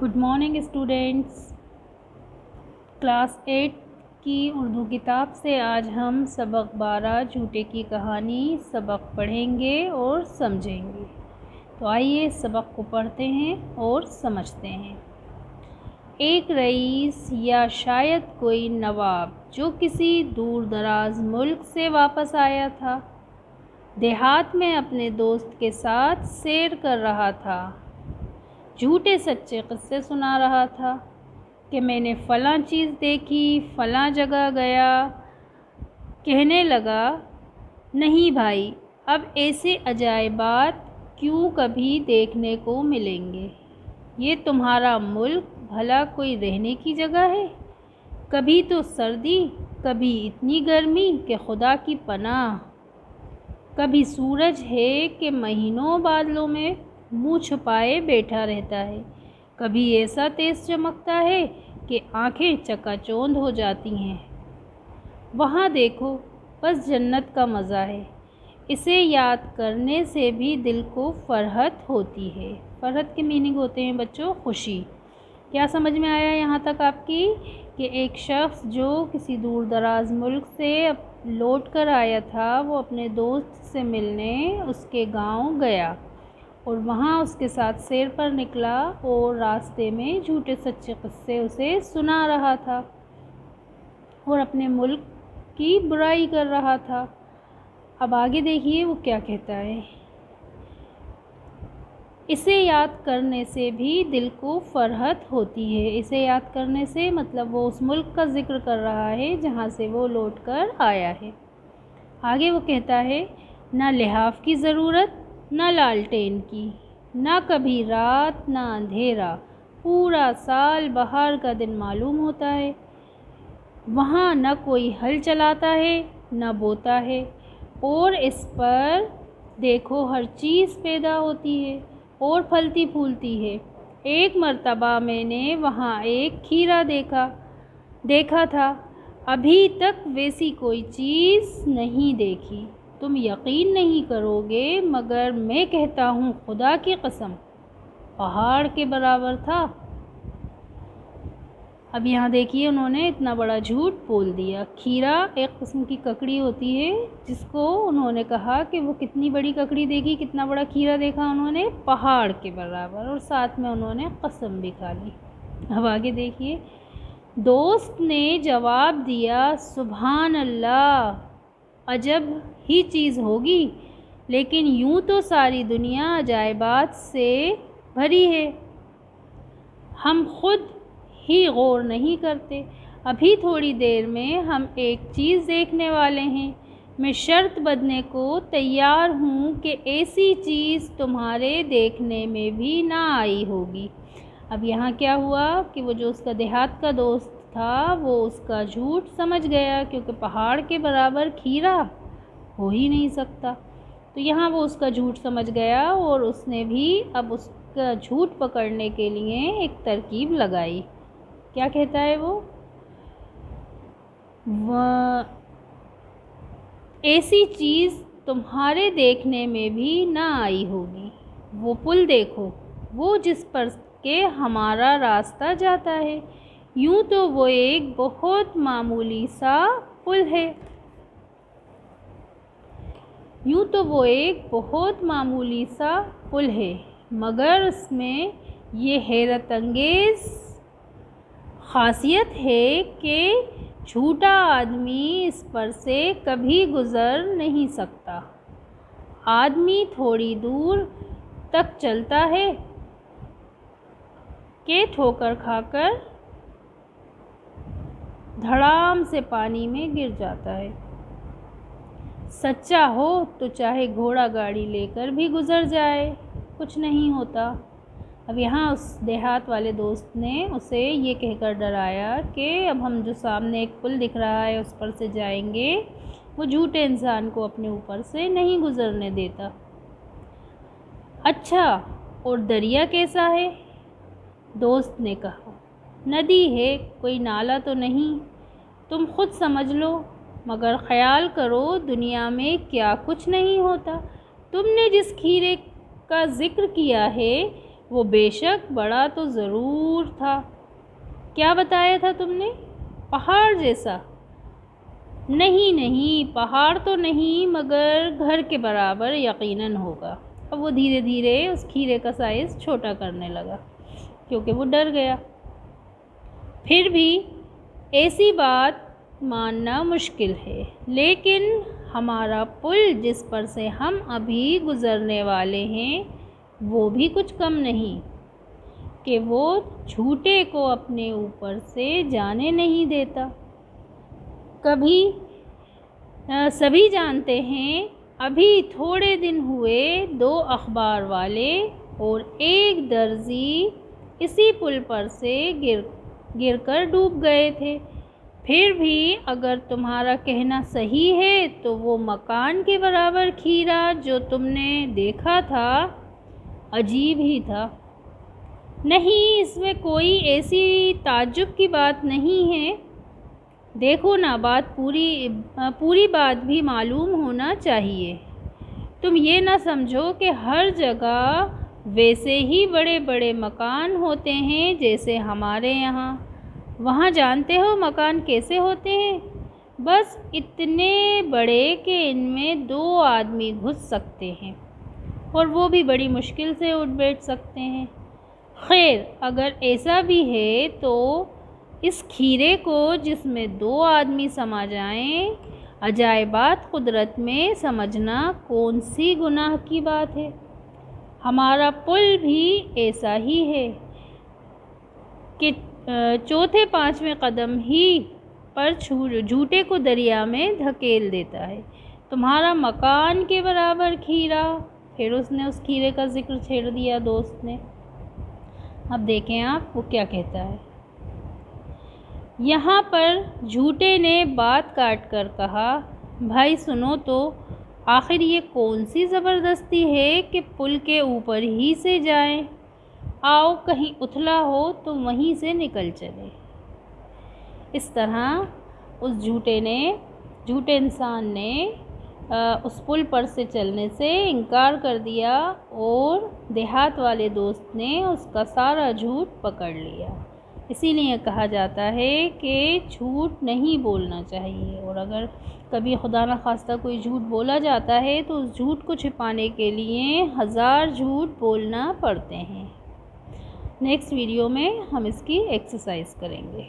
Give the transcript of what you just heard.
Good morning students. Class 8 की उर्दू किताब से आज हम सबक 12 झूठे की कहानी सबक पढ़ेंगे और समझेंगे। तो आइए सबक को पढ़ते हैं और समझते हैं। एक रईस या शायद कोई नवाब जो किसी दूर दराज मुल्क से वापस आया था, देहात में अपने दोस्त के साथ सैर कर रहा था। झूठे सच्चे किस्से सुना रहा था कि मैंने फ़लाँ चीज़ देखी, फ़लाँ जगह गया। कहने लगा, नहीं भाई, अब ऐसे अजायबात क्यों कभी देखने को मिलेंगे। ये तुम्हारा मुल्क भला कोई रहने की जगह है? कभी तो सर्दी, कभी इतनी गर्मी कि खुदा की पनाह। कभी सूरज है कि महीनों बादलों में मुंह छुपाए बैठा रहता है। कभी ऐसा तेज चमकता है कि आंखें चकाचौंध हो जाती हैं। वहाँ देखो, बस जन्नत का मज़ा है। इसे याद करने से भी दिल को फरहत होती है। फरहत के मीनिंग होते हैं बच्चों खुशी। क्या समझ में आया यहाँ तक आपकी कि एक शख्स जो किसी दूर दराज मुल्क से लौट कर आया था, वो अपने दोस्त से मिलने उसके गांव गया और वहाँ उसके साथ सैर पर निकला और रास्ते में झूठे सच्चे किस्से उसे सुना रहा था और अपने मुल्क की बुराई कर रहा था। अब आगे देखिए वो क्या कहता है। इसे याद करने से भी दिल को फरहत होती है। इसे याद करने से मतलब वो उस मुल्क का जिक्र कर रहा है जहाँ से वो लौट कर आया है। आगे वो कहता है, ना लिहाफ की ज़रूरत, ना लालटेन की, ना कभी रात ना अंधेरा, पूरा साल बाहर का दिन मालूम होता है। वहाँ न कोई हल चलाता है न बोता है, और इस पर देखो हर चीज़ पैदा होती है और फलती फूलती है। एक मर्तबा मैंने वहाँ एक खीरा देखा था। अभी तक वैसी कोई चीज़ नहीं देखी। तुम यकीन नहीं करोगे, मगर मैं कहता हूँ खुदा की कसम, पहाड़ के बराबर था। अब यहाँ देखिए उन्होंने इतना बड़ा झूठ बोल दिया। खीरा एक किस्म की ककड़ी होती है, जिसको उन्होंने कहा कि वो कितनी बड़ी ककड़ी देखी, कितना बड़ा खीरा देखा उन्होंने, पहाड़ के बराबर, और साथ में उन्होंने कसम भी खा ली। अब आगे देखिए, दोस्त ने जवाब दिया, सुभान अल्लाह, अजब ही चीज़ होगी, लेकिन यूं तो सारी दुनिया अजायबात से भरी है, हम खुद ही गौर नहीं करते। अभी थोड़ी देर में हम एक चीज़ देखने वाले हैं। मैं शर्त बदलने को तैयार हूँ कि ऐसी चीज़ तुम्हारे देखने में भी ना आई होगी। अब यहाँ क्या हुआ कि वो जो उसका देहात का दोस्त था, वो उसका झूठ समझ गया, क्योंकि पहाड़ के बराबर खीरा हो ही नहीं सकता। तो यहाँ वो उसका झूठ समझ गया और उसने भी अब उसका झूठ पकड़ने के लिए एक तरकीब लगाई। क्या कहता है वो ऐसी चीज़ तुम्हारे देखने में भी ना आई होगी। वो पुल देखो, वो जिस पर के हमारा रास्ता जाता है, यूं तो वो एक बहुत मामूली सा पुल है। यूं तो वो एक बहुत मामूली सा पुल है, मगर उसमें ये हैरत अंगेज़ ख़ासियत है कि झूठा आदमी इस पर से कभी गुज़र नहीं सकता। आदमी थोड़ी दूर तक चलता है कि ठोकर खाकर धड़ाम से पानी में गिर जाता है। सच्चा हो तो चाहे घोड़ा गाड़ी लेकर भी गुज़र जाए, कुछ नहीं होता। अब यहाँ उस देहात वाले दोस्त ने उसे ये कहकर डराया कि अब हम जो सामने एक पुल दिख रहा है उस पर से जाएंगे, वो झूठे इंसान को अपने ऊपर से नहीं गुज़रने देता। अच्छा, और दरिया कैसा है? दोस्त ने कहा, नदी है, कोई नाला तो नहीं। तुम खुद समझ लो, मगर ख़याल करो दुनिया में क्या कुछ नहीं होता। तुमने जिस खीरे का जिक्र किया है, وہ بے شک بڑا تو ضرور تھا۔ کیا بتایا تھا تم نے؟ پہاڑ جیسا؟ نہیں نہیں، پہاڑ تو نہیں، مگر گھر کے برابر یقیناً ہوگا۔ اب وہ دھیرے دھیرے اس کھیرے کا سائز چھوٹا کرنے لگا کیونکہ وہ ڈر گیا۔ پھر بھی ایسی بات ماننا مشکل ہے، لیکن ہمارا پل جس پر سے ہم ابھی گزرنے والے ہیں وہ بھی کچھ کم نہیں کہ وہ جھوٹے کو اپنے اوپر سے جانے نہیں دیتا۔ سبھی جانتے ہیں، ابھی تھوڑے دن ہوئے 2 اخبار والے اور ایک درزی اسی پل پر سے گر کر ڈوب گئے تھے۔ پھر بھی اگر تمہارا کہنا صحیح ہے تو وہ مکان کے برابر کھیرا جو تم نے دیکھا تھا عجیب ہی تھا۔ نہیں، اس میں کوئی ایسی تعجب کی بات نہیں ہے۔ دیکھو نا، پوری بات بھی معلوم ہونا چاہیے۔ تم یہ نہ سمجھو کہ ہر جگہ ویسے ہی بڑے بڑے مکان ہوتے ہیں جیسے ہمارے یہاں۔ وہاں جانتے ہو مکان کیسے ہوتے ہیں؟ بس اتنے بڑے کہ ان میں 2 آدمی گھس سکتے ہیں، اور وہ بھی بڑی مشکل سے اٹھ بیٹھ سکتے ہیں۔ خیر، اگر ایسا بھی ہے تو اس کھیرے کو جس میں 2 آدمی سما جائیں، عجائبات قدرت میں سمجھنا کون سی گناہ کی بات ہے؟ ہمارا پل بھی ایسا ہی ہے کہ چوتھے 5ویں قدم ہی پر جھوٹے کو دریا میں دھکیل دیتا ہے۔ تمہارا مکان کے برابر کھیرا۔ پھر اس نے اس کھیرے کا ذکر چھیڑ دیا دوست نے۔ اب دیکھیں آپ وہ کیا کہتا ہے۔ یہاں پر جھوٹے نے بات کاٹ کر کہا، بھائی سنو تو، آخر یہ کون سی زبردستی ہے کہ پل کے اوپر ہی سے جائیں؟ آؤ کہیں اتھلا ہو تو وہیں سے نکل چلے۔ اس طرح اس جھوٹے انسان نے اس پل پر سے چلنے سے انکار کر دیا، اور دیہات والے دوست نے اس کا سارا جھوٹ پکڑ لیا۔ اسی لیے کہا جاتا ہے کہ جھوٹ نہیں بولنا چاہیے، اور اگر کبھی خدا نخواستہ کوئی جھوٹ بولا جاتا ہے تو اس جھوٹ کو چھپانے کے لیے 1000 جھوٹ بولنا پڑتے ہیں۔ نیکسٹ ویڈیو میں ہم اس کی ایکسرسائز کریں گے۔